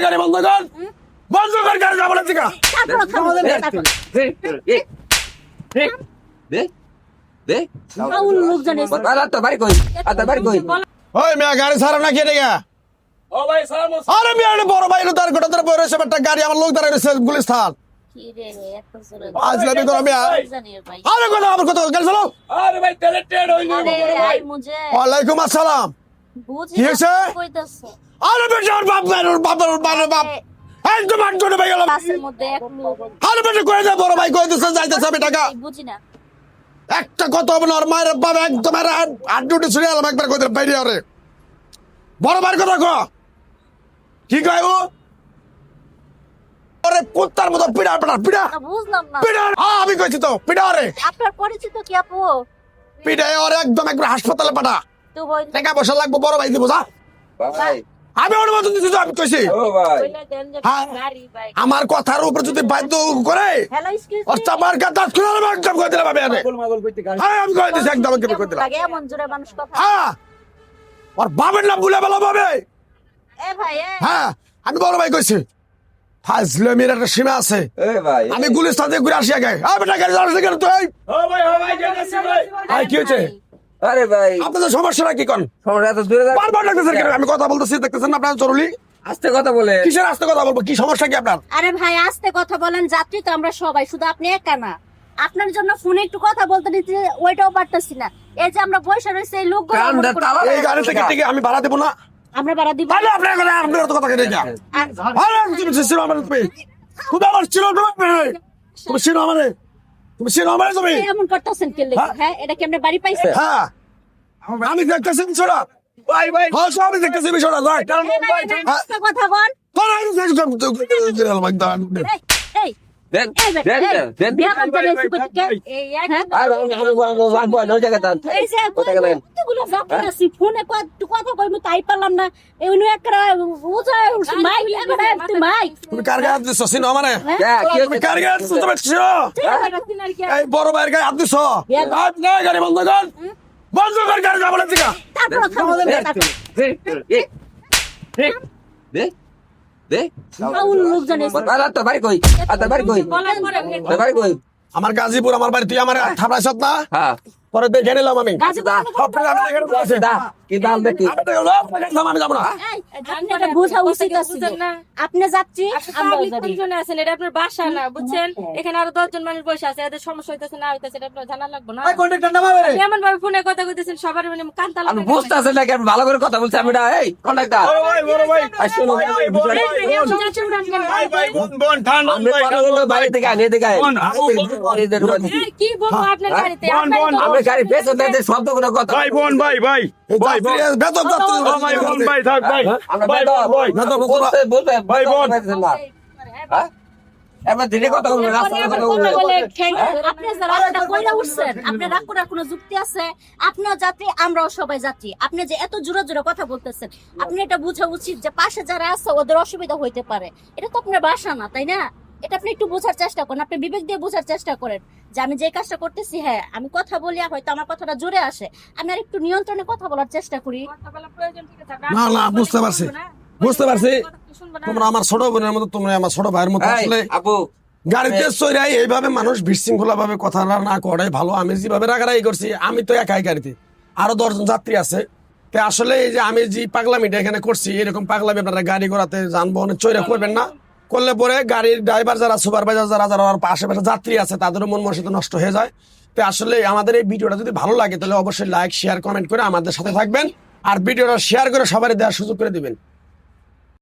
গাড়ি বন্ধ কর, বন্ধ কর গাড়ি যাবো না দিকা। ওই মিয়া গাড়ি ছাড়ো না কে রেগা? আরে মিয়া বড় ভাই তার গোটা ধরে বড় রয়েছে একটা গাড়ি আমার লোক দাঁড়ায় রয়েছে গুলিস্তান। আজলামি করো মিয়া। আরে কথা আমার কথা গাড়ি চালাও। আরে ভাই তেলে ট্রেড হই না ভাই। ওয়ালাইকুম আসসালাম। কি হয়েছে? আরে বেটা ওর বাপ বাপ এই তো মান করে ভাই গেলাম। আরে বেটা কই যা বড় ভাই কই দিছে যাইতেছে আমি টাকা বুঝি না। একটা কথা হবে না, ওর মায়ের বাবা একদম আড্ডুটি ছুড়ে এলাম একবার কই বাইরে আরে বড় ভাইয়ের কথা কো। কি কয় ও? আরে কুত্তার মতো পিড়া পিড়া পিড়া বুঝলাম না। পিড়া আমি কইছি তো পিড়া রে আপনার পরিচিত কি আপু? পিড়া ওরে একদম একবার হাসপাতালে পাঠা। তো বই টাকা পয়সা লাগবে বড় ভাই দিব যা। ভাই আমি ওর মতো দিছি তো আমি কইছি। ও ভাই বইলা দেন যে হ্যাঁ। গাড়ি ভাই। আমার কথার উপর যদি বাধ্য করে হ্যালো এক্সকিউজ ওর চাপার কাটা খুলে আমি একদম কই দিলাম আমি আরে। মাগল কইতে গাড়ি হ্যাঁ আমি কই দিছি একদম আমি কই দিলাম। লাগে এমন জোরে মানুষ কথা। হ্যাঁ ওর বাবার নাম ভুলে বলা ভাবে। এ ভাই এ হ্যাঁ আমি বড় ভাই কইছি ফাজলামির একটা সীমা আছে। এ ভাই আমি গুলিস্তান থেকে ঘুরে আসি আগে। বেটা গাড়ি চালাতে কেন তুই? ও ভাই যাইতাছি ভাই। আরে কি হয়েছে? আরে ভাই আপনাদের সমস্যাটা কি কোন? সমস্যা এত দূরে যাচ্ছে বারবার ডাকতেছেন কেন? আমি কথা বলতেছি দেখতেছেন না আপনার জরুরি। আস্তে কথা বলে কিসের আস্তে কথা বলবো? কি সমস্যা কি আপনার? আরে ভাই আস্তে কথা বলেন, যাত্রী তো আমরা সবাই, শুধু আপনি একা না। আপনার জন্য ফোনে একটু কথা বলতে দিতে ওইটাও পারতেছি না। এই যে আমরা বসে রয়েছে এই লোকগুলো কান্দা তালা এই গাড়ি থেকে টিকে আমি ভাড়া দেবো না। আমরা ভাড়া দিব। তাহলে আপনার কথা আপনার তো কথা কেটে যা। আরে তুমি ছিল আমার তুমি খুব আমার ছিল তুমি ছিল আমারে তুমি ছিল আমারে তুমি। এমন করতেছেন কে লেগে? হ্যাঁ এটা কি আমরা বাড়ি পাইছি? হ্যাঁ আমি দেখতেছি বিষয়টা। ভাই ভাই হ্যাঁ সব আমি দেখতেছি বিষয়টা যাই আস্তে কথা বল। এই দেন এই বেটা, দেন এই, দেন বিয়া করতে গেছি কোথাকে? হ্যাঁ? ভাই ওই জায়গায় এই যে কোথায় গেলেন? কতগুলো যাত্রী আছে, ফোনে কথা কইমু তাই পারলাম না। এই উনি একটা উজায় মাইক লাগায় তুই মাইক। তুমি কার গায়ে হাত দিচ্ছ চিনো আমারে? হ্যাঁ কি তুমি কার গায়ে হাত দিচ্ছ তুমি চিনো? তারপর এই বড় ভাইয়ের গায়ে হাত দিচ্ছ। আপনি গাড়ি বন্ধ কর, বন্ধ কর গাড়ি যাবো না দিকা। দে দে আউল লোকজন এসে তো বাড়ি কই আতা বাড়ি কই বলার পরে বাড়ি কই আমার গাজীপুর আমার বাড়ি তুই আমার থাপড়াইছত না? হ্যাঁ পরে দেখে নিলাম আমি। গাজীপুর দা কি দাম দেখি আমি যাবো না। আপনাকে বোঝা উচিত আছে। আপনি যাচ্ছি আমরা যাচ্ছি। জনে আছেন, এটা আপনার বাসা না, বুঝছেন? এখানে আরো 10 জন মানুষ বসে আছে, এদের সমস্যা হইতেছে না হইতেছে এটা আপনার জানা লাগবে না। এমন ভাবে ফোনে কথা কইতেছেন সবার মানে কান্তা আমি লাগে। বুঝতেছি না কেন ভালো করে কথা বলছি আমি না এই কন্ডাক্টর আমি বাড়ি থেকে আনি এদিকে কি বলবো আপনার গাড়িতে? আমি গাড়ি পেছনে শব্দ করে কথা বেতন যাত্রী আমরা বলবে এবার ধীরে কথা বলবে রাস্তায় কথা বলবে আপনি যারা রাগটা কইরা উঠছেন, আপনি রাগ করার কোনো যুক্তি আছে? আপনিও যাত্রী, আমরাও সবাই যাত্রী। আপনি যে এত জোরে জোরে কথা বলতেছেন, আপনি এটা বোঝা উচিত যে পাশে যারা আছে ওদের অসুবিধা হইতে পারে। এটা তো আপনার বাসা না, তাই না? এটা আপনি একটু বোঝার চেষ্টা করেন, আপনি বিবেক দিয়ে বোঝার চেষ্টা করেন যে আমি যে কাজটা করতেছি, হ্যাঁ আমি কথা বলি আর হয়তো আমার কথাটা জোরে আসে, আমি আর একটু নিয়ন্ত্রণে কথা বলার চেষ্টা করি। না না বুঝতে পারছি বুঝতে পারছি। তোমরা আমার ছোট বোনের মতো, তোমরা আমার ছোট ভাইয়ের মতো। আসলে আপু গাড়িতে চড়াই এইভাবে মানুষ বিশৃঙ্খলা ভাবে কথা না করে ভালো। আমি যেভাবে রাগারাগি করছি, আমি তো একাই গাড়িতে, আরো 10 জন যাত্রী আছে। তো আসলে এই যে আমি যে পাগলামিটা এখানে করছি, এরকম পাগলামি আপনারা গাড়ি ঘোড়াতে যানবাহনে চড়ে করবেন না। করলে পরে গাড়ির ড্রাইভার যারা, সুপারভাইজার যারা যারা আশেপাশে যাত্রী আছে তাদেরও মন মানসিকতা নষ্ট হয়ে যায়। তো আসলে আমাদের এই ভিডিওটা যদি ভালো লাগে তাহলে অবশ্যই লাইক শেয়ার কমেন্ট করে আমাদের সাথে থাকবেন, আর ভিডিওটা শেয়ার করে সবারই দেওয়ার সুযোগ করে দিবেন।